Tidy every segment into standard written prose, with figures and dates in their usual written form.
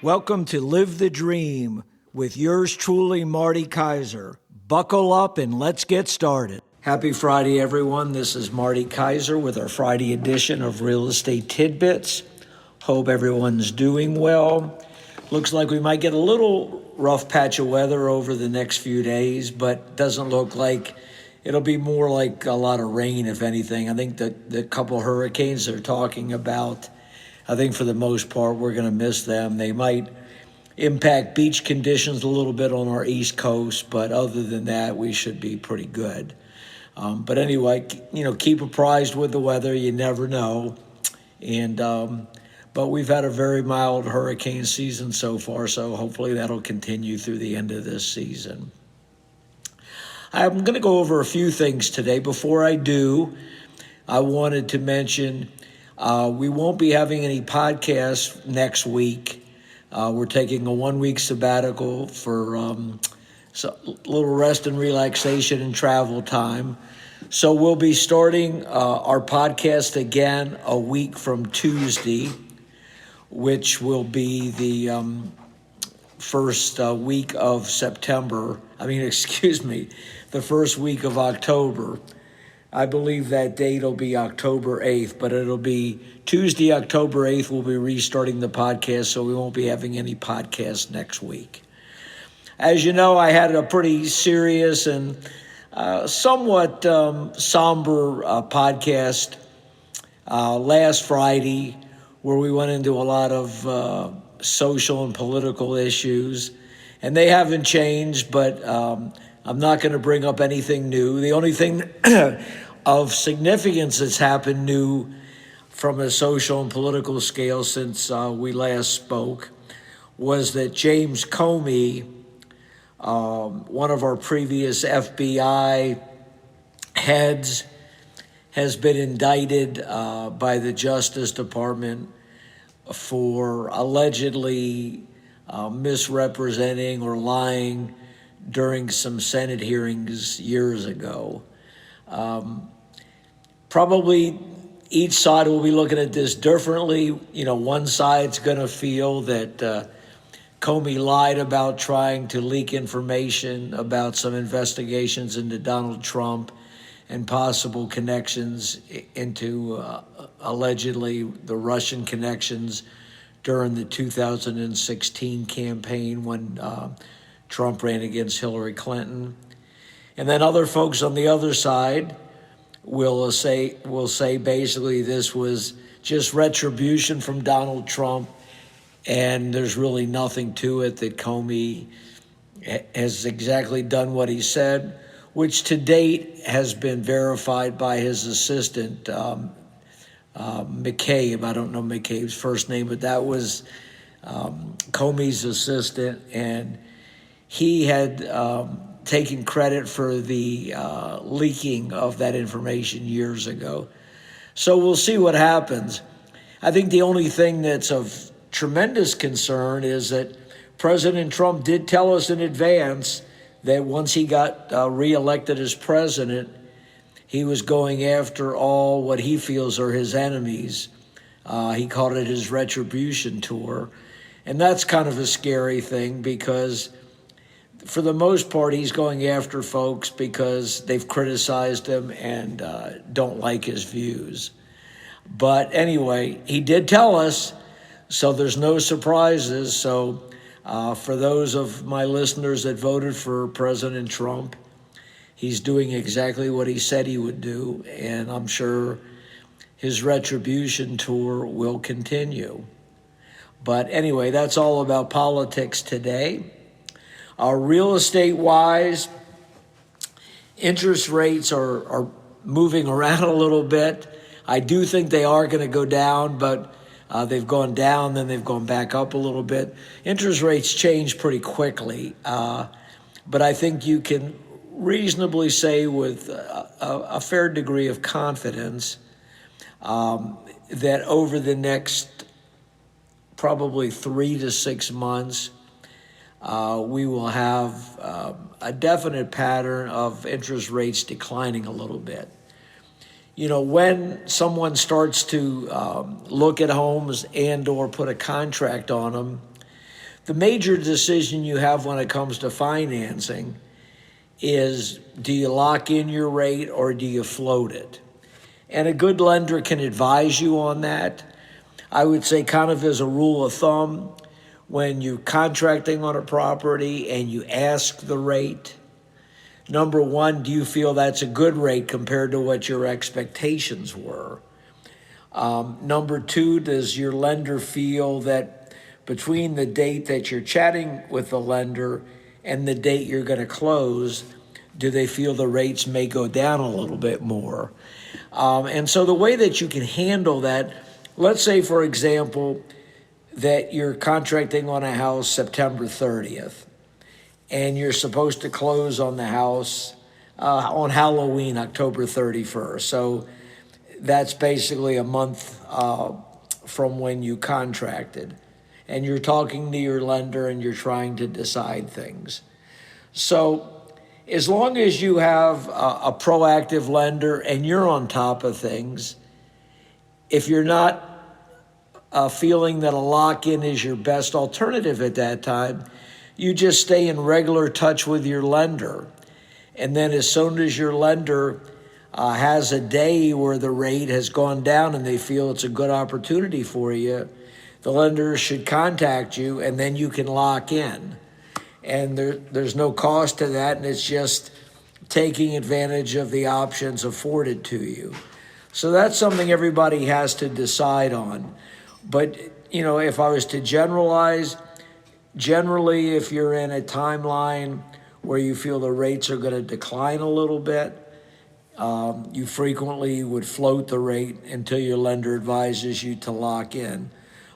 Welcome to Live the Dream with yours truly, Marty Kaiser. Buckle up and let's get started. Happy Friday, everyone. This is Marty Kaiser with our Friday edition of Real Estate Tidbits. Hope everyone's doing well. Looks like we might get a little rough patch of weather over the next few days, but doesn't look like it'll be more like a lot of rain, if anything. I think that the couple hurricanes they're talking about, I think for the most part, we're going to miss them. They might impact beach conditions a little bit on our East Coast, but other than that, we should be pretty good. But anyway, keep apprised with the weather. You never know. But we've had a very mild hurricane season so far, so hopefully that'll continue through the end of this season. I'm going to go over a few things today. Before I do, I wanted to mention we won't be having any podcasts next week. We're taking a 1-week sabbatical for a little rest and relaxation and travel time. So we'll be starting our podcast again a week from Tuesday, which will be the first week of September. The first week of October. I believe that date will be October 8th, but it'll be Tuesday, October 8th. We'll be restarting the podcast, so we won't be having any podcasts next week. As you know, I had a pretty serious and somewhat somber podcast last Friday, where we went into a lot of social and political issues, and they haven't changed, but I'm not going to bring up anything new. The only thing of significance that's happened new from a social and political scale since we last spoke was that James Comey, one of our previous FBI heads, has been indicted by the Justice Department for allegedly misrepresenting or lying during some Senate hearings years ago. Probably each side will be looking at this differently. One side's going to feel that Comey lied about trying to leak information about some investigations into Donald Trump and possible connections into allegedly the Russian connections during the 2016 campaign when Trump ran against Hillary Clinton. And then other folks on the other side will say basically this was just retribution from Donald Trump, and there's really nothing to it, that Comey has exactly done what he said, which to date has been verified by his assistant, McCabe. I don't know McCabe's first name, but that was Comey's assistant, and he had taken credit for the leaking of that information years ago. So we'll see what happens. I think the only thing that's of tremendous concern is that President Trump did tell us in advance that once he got reelected as president, he was going after all what he feels are his enemies. He called it his retribution tour. And that's kind of a scary thing, because for the most part, he's going after folks because they've criticized him and don't like his views. But anyway, he did tell us, so there's no surprises. So for those of my listeners that voted for President Trump, he's doing exactly what he said he would do, and I'm sure his retribution tour will continue. But anyway, that's all about politics today. Real estate-wise, interest rates are moving around a little bit. I do think they are going to go down, but they've gone down, then they've gone back up a little bit. Interest rates change pretty quickly, but I think you can reasonably say with a fair degree of confidence that over the next probably 3 to 6 months, we will have a definite pattern of interest rates declining a little bit. When someone starts to look at homes and or put a contract on them, The major decision you have when it comes to financing is, do you lock in your rate or do you float it? And a good lender can advise you on that. I would say, kind of as a rule of thumb, when you're contracting on a property and you ask the rate, number one, do you feel that's a good rate compared to what your expectations were? Number two, does your lender feel that between the date that you're chatting with the lender and the date you're going to close, do they feel the rates may go down a little bit more? And so the way that you can handle that, let's say, for example, that you're contracting on a house September 30th, and you're supposed to close on the house on Halloween, October 31st. So that's basically a month from when you contracted. And you're talking to your lender and you're trying to decide things. So as long as you have a proactive lender and you're on top of things, if you're not feeling that a lock-in is your best alternative at that time, you just stay in regular touch with your lender. And then as soon as your lender has a day where the rate has gone down and they feel it's a good opportunity for you, the lender should contact you, and then you can lock in. And there's no cost to that, and it's just taking advantage of the options afforded to you. So that's something everybody has to decide on. But, if I was to generalize, generally, if you're in a timeline where you feel the rates are going to decline a little bit, you frequently would float the rate until your lender advises you to lock in.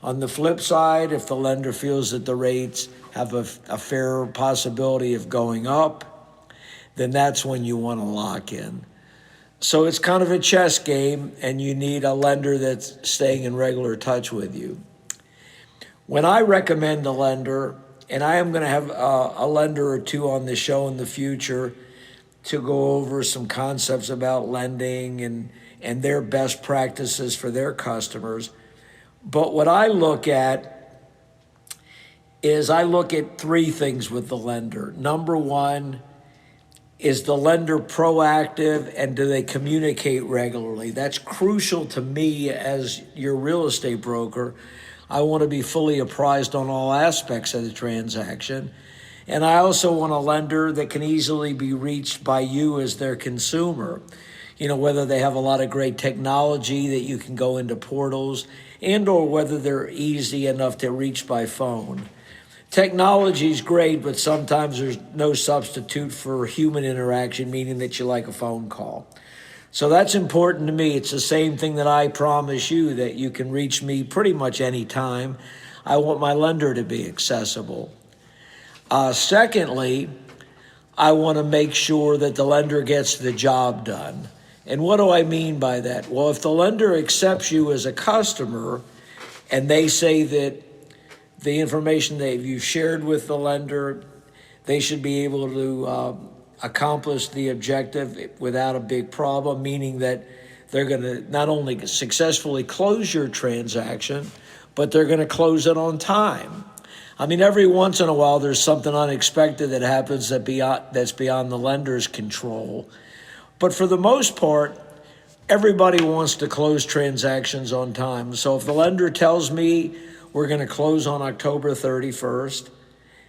On the flip side, if the lender feels that the rates have a fair possibility of going up, then that's when you want to lock in. So it's kind of a chess game, and you need a lender that's staying in regular touch with you. When I recommend a lender, and I am going to have a lender or two on the show in the future to go over some concepts about lending and their best practices for their customers. But what I look at is I look at three things with the lender. Number one, is the lender proactive and do they communicate regularly? That's crucial to me as your real estate broker. I want to be fully apprised on all aspects of the transaction. And I also want a lender that can easily be reached by you as their consumer. Whether they have a lot of great technology that you can go into portals, and or whether they're easy enough to reach by phone. Technology is great, but sometimes there's no substitute for human interaction, meaning that you like a phone call. So that's important to me. It's the same thing that I promise you, that you can reach me pretty much any time. I want my lender to be accessible. Secondly, I want to make sure that the lender gets the job done. And what do I mean by that? Well, if the lender accepts you as a customer and they say that the information that you've shared with the lender, they should be able to accomplish the objective without a big problem, meaning that they're going to not only successfully close your transaction, but they're going to close it on time. I mean, every once in a while, there's something unexpected that happens that's beyond the lender's control. But for the most part, everybody wants to close transactions on time. So if the lender tells me we're going to close on October 31st,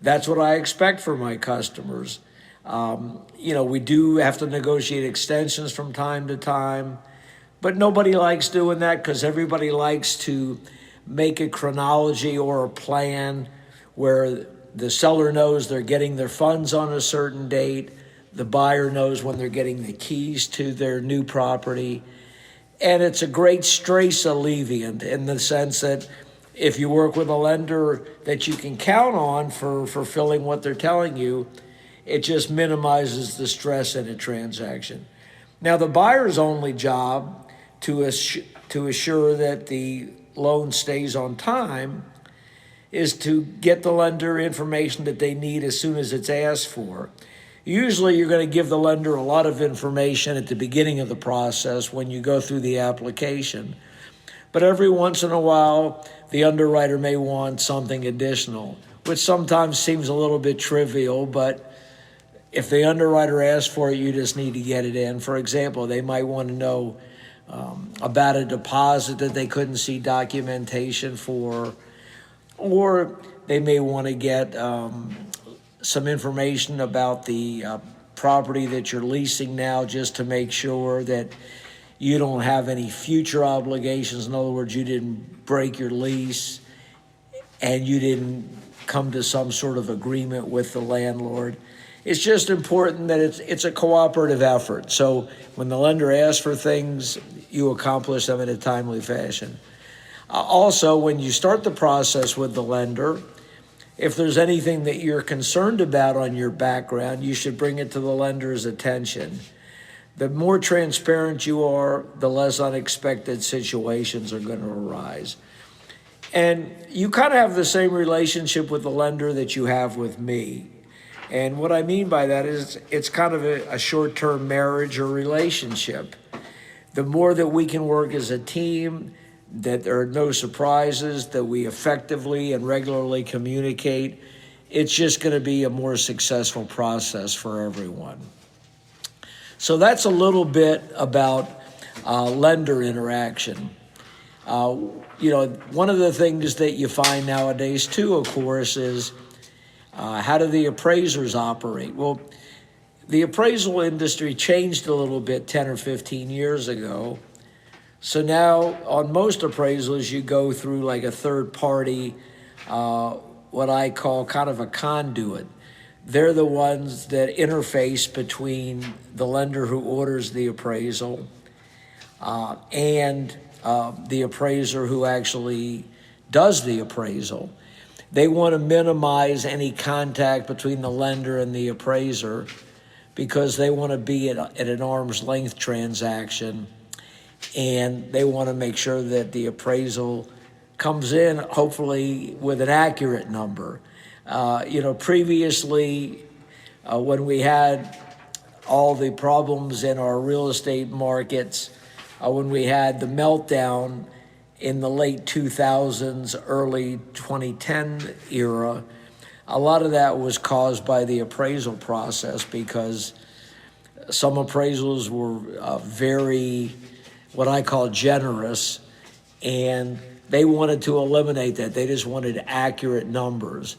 that's what I expect for my customers. We do have to negotiate extensions from time to time, but nobody likes doing that because everybody likes to make a chronology or a plan where the seller knows they're getting their funds on a certain date, the buyer knows when they're getting the keys to their new property, and it's a great stress alleviant in the sense that if you work with a lender that you can count on for fulfilling what they're telling you, it just minimizes the stress in a transaction. Now, the buyer's only job to assure that the loan stays on time is to get the lender information that they need as soon as it's asked for. Usually you're going to give the lender a lot of information at the beginning of the process when you go through the application. But every once in a while, the underwriter may want something additional. which sometimes seems a little bit trivial, but if the underwriter asks for it, you just need to get it in. For example, they might want to know about a deposit that they couldn't see documentation for, or they may want to get some information about the property that you're leasing now, just to make sure that you don't have any future obligations. In other words, you didn't break your lease and you didn't come to some sort of agreement with the landlord. It's just important that it's a cooperative effort. So when the lender asks for things, you accomplish them in a timely fashion. Also, when you start the process with the lender, if there's anything that you're concerned about on your background, you should bring it to the lender's attention. The more transparent you are, the less unexpected situations are going to arise. And you kind of have the same relationship with the lender that you have with me. And what I mean by that is it's kind of a short-term marriage or relationship. The more that we can work as a team, that there are no surprises, that we effectively and regularly communicate, it's just going to be a more successful process for everyone. So that's a little bit about lender interaction. One of the things that you find nowadays too, of course, is how do the appraisers operate? Well, the appraisal industry changed a little bit 10 or 15 years ago. So now on most appraisals, you go through like a third party, what I call kind of a conduit. They're the ones that interface between the lender who orders the appraisal and the appraiser who actually does the appraisal. They want to minimize any contact between the lender and the appraiser because they want to be at an arm's length transaction, and they want to make sure that the appraisal comes in hopefully with an accurate number. Previously, when we had all the problems in our real estate markets, when we had the meltdown in the late 2000s, early 2010 era, a lot of that was caused by the appraisal process because some appraisals were very, what I call generous, and they wanted to eliminate that. They just wanted accurate numbers.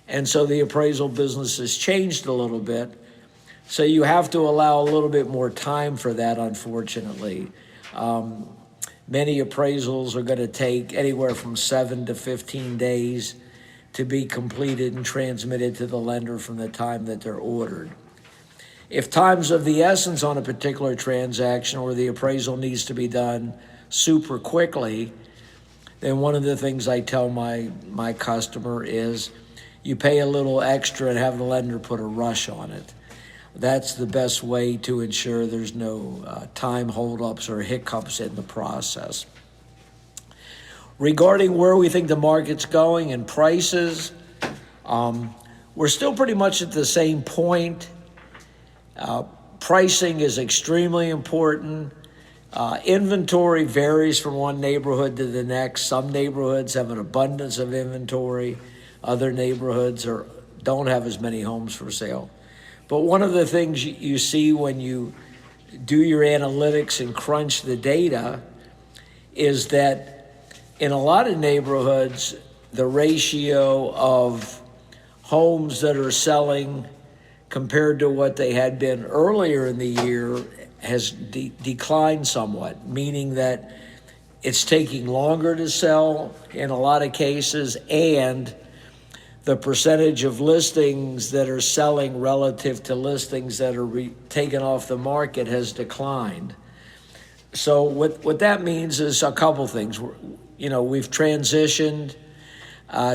And so the appraisal business has changed a little bit. So you have to allow a little bit more time for that, unfortunately. Many appraisals are going to take anywhere from 7 to 15 days to be completed and transmitted to the lender from the time that they're ordered. If time's of the essence on a particular transaction or the appraisal needs to be done super quickly, then one of the things I tell my customer is you pay a little extra and have the lender put a rush on it. That's the best way to ensure there's no time holdups or hiccups in the process. Regarding where we think the market's going and prices, we're still pretty much at the same point. Pricing is extremely important. Inventory varies from one neighborhood to the next. Some neighborhoods have an abundance of inventory. Other neighborhoods don't have as many homes for sale. But one of the things you see when you do your analytics and crunch the data is that in a lot of neighborhoods, the ratio of homes that are selling compared to what they had been earlier in the year has declined somewhat, meaning that it's taking longer to sell in a lot of cases, and the percentage of listings that are selling relative to listings that are taken off the market has declined. So what that means is a couple things. We've transitioned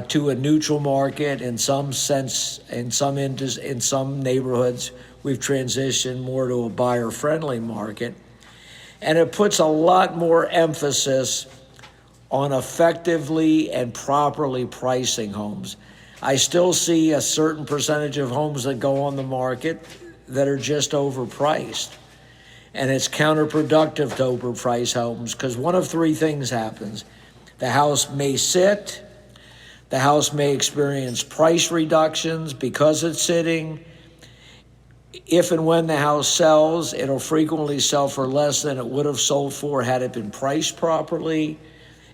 to a neutral market in some sense. In some neighborhoods, we've transitioned more to a buyer-friendly market, and it puts a lot more emphasis on effectively and properly pricing homes. I still see a certain percentage of homes that go on the market that are just overpriced. And it's counterproductive to overprice homes because one of three things happens. The house may sit, The house may experience price reductions because it's sitting. If and when the house sells, it'll frequently sell for less than it would have sold for had it been priced properly.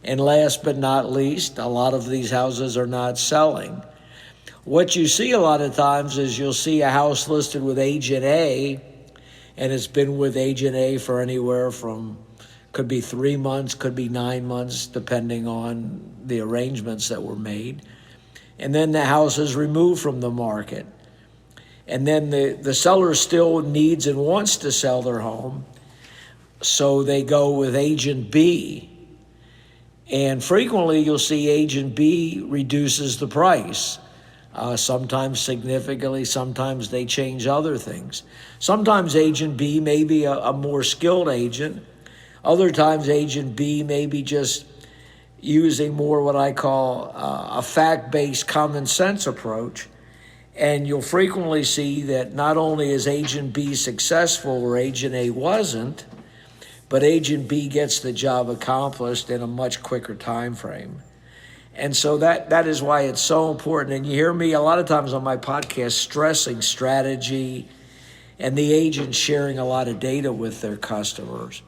And last but not least, a lot of these houses are not selling. What you see a lot of times is you'll see a house listed with Agent A, and it's been with Agent A for anywhere from, could be 3 months, could be 9 months, depending on the arrangements that were made. And then the house is removed from the market. And then the seller still needs and wants to sell their home, so they go with Agent B. And frequently you'll see Agent B reduces the price, sometimes significantly, sometimes they change other things. Sometimes Agent B may be a more skilled agent. Other times Agent B may be just using more what I call a fact-based common sense approach. And you'll frequently see that not only is Agent B successful where Agent A wasn't, but Agent B gets the job accomplished in a much quicker time frame. And so that is why it's so important. And you hear me a lot of times on my podcast stressing strategy and the agent sharing a lot of data with their customers,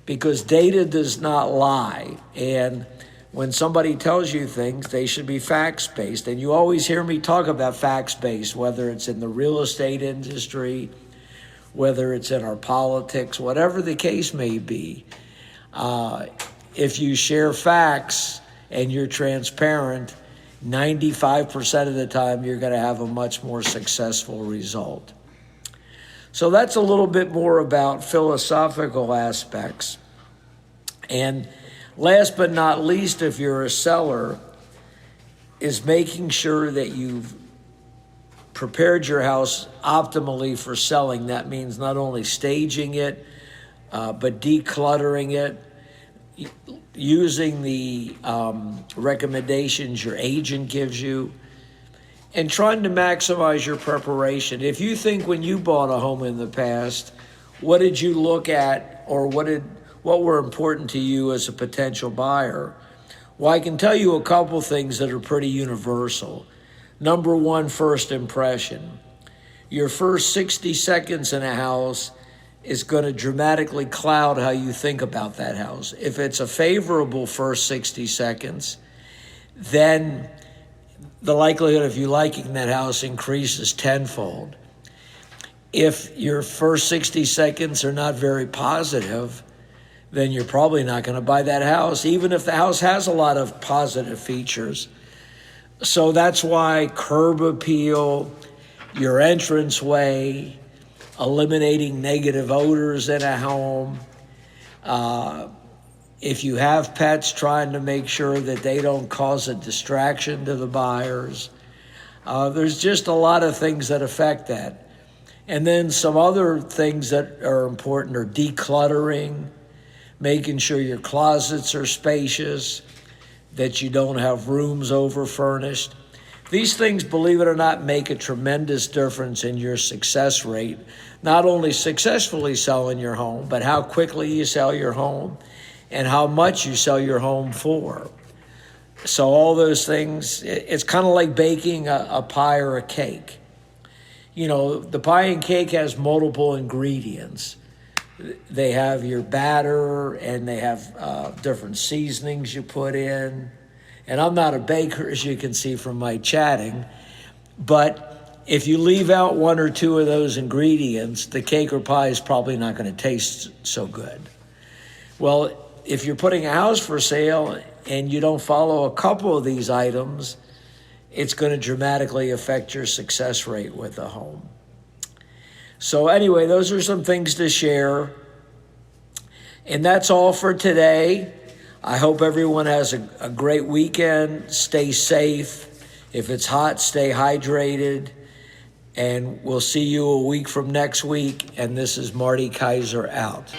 because data does not lie. And when somebody tells you things, they should be facts-based. And you always hear me talk about facts-based, whether it's in the real estate industry, whether it's in our politics, whatever the case may be. If you share facts and you're transparent, 95% of the time you're going to have a much more successful result. So that's a little bit more about philosophical aspects. And last but not least, if you're a seller, is making sure that you've prepared your house optimally for selling. That means not only staging it, but decluttering it, using the recommendations your agent gives you, and trying to maximize your preparation. If you think when you bought a home in the past, what did you look at, or what were important to you as a potential buyer? Well, I can tell you a couple things that are pretty universal. Number one, first impression. Your first 60 seconds in a house is going to dramatically cloud how you think about that house. If it's a favorable first 60 seconds, then the likelihood of you liking that house increases tenfold. If your first 60 seconds are not very positive, then you're probably not going to buy that house, even if the house has a lot of positive features. So that's why curb appeal, your entranceway, eliminating negative odors in a home. If you have pets, trying to make sure that they don't cause a distraction to the buyers. There's just a lot of things that affect that. And then some other things that are important are decluttering, making sure your closets are spacious, that you don't have rooms over-furnished. These things, believe it or not, make a tremendous difference in your success rate. Not only successfully selling your home, but how quickly you sell your home and how much you sell your home for. So all those things, it's kind of like baking a pie or a cake. You know, the pie and cake has multiple ingredients. They have your batter, and they have different seasonings you put in. And I'm not a baker, as you can see from my chatting, but if you leave out one or two of those ingredients, the cake or pie is probably not going to taste so good. Well, if you're putting a house for sale and you don't follow a couple of these items, it's going to dramatically affect your success rate with the home. So anyway, those are some things to share. And that's all for today. I hope everyone has a great weekend. Stay safe. If it's hot, stay hydrated. And we'll see you a week from next week. And this is Marty Kaiser out.